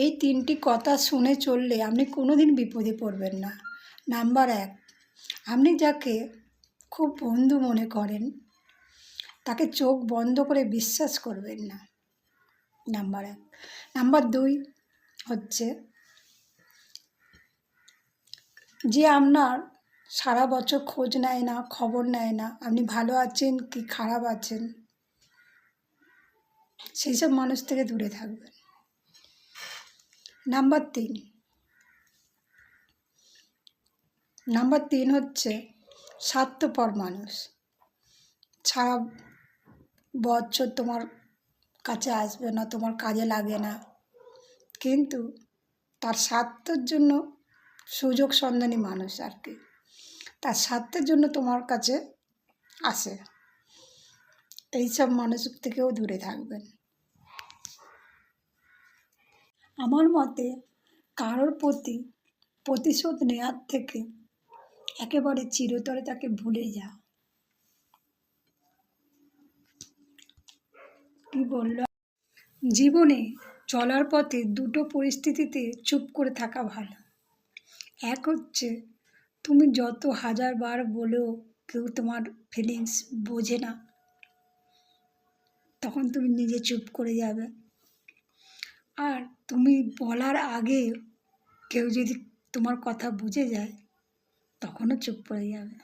এই 3টি কথা শুনে চললে আপনি কোনোদিন বিপদে পড়বেন না। নাম্বার 1, আপনি যাকে খুব বন্ধু মনে করেন তাকে চোখ বন্ধ করে বিশ্বাস করবেন না। নাম্বার 1। নাম্বার 2 হচ্ছে যে আপনার সারা বছর খোঁজ নেয় না, খবর নেয় না, আপনি ভালো আছেন কি খারাপ আছেন, সেই সব মানুষ থেকে দূরে থাকবেন। নাম্বার 3 হচ্ছে স্বার্থপর মানুষ। সারা বছর তোমার কাছে আসবে না, তোমার কাজে লাগে না, কিন্তু তার স্বার্থের জন্য সুযোগ সন্ধানী মানুষ আর কি, তার স্বার্থের জন্য তোমার কাছে আসে। এইসব মানুষ থেকেও দূরে থাকবেন। আমার মতে কারোর প্রতি প্রতিশোধ নেওয়ার থেকে একেবারে চিরতরে তাকে ভুলে যা। কি বলল? জীবনে চলার পথে 2টো পরিস্থিতিতে চুপ করে থাকা ভালো। এক হচ্ছে তুমি যত হাজারবার বলেও কেউ তোমার ফিলিংস বোঝে না, তখন তুমি নিজে চুপ করে যাবে। আর তুমি বলার আগে কেউ যদি তোমার কথা বুঝে যায়, তখনও চুপ করে যাবে।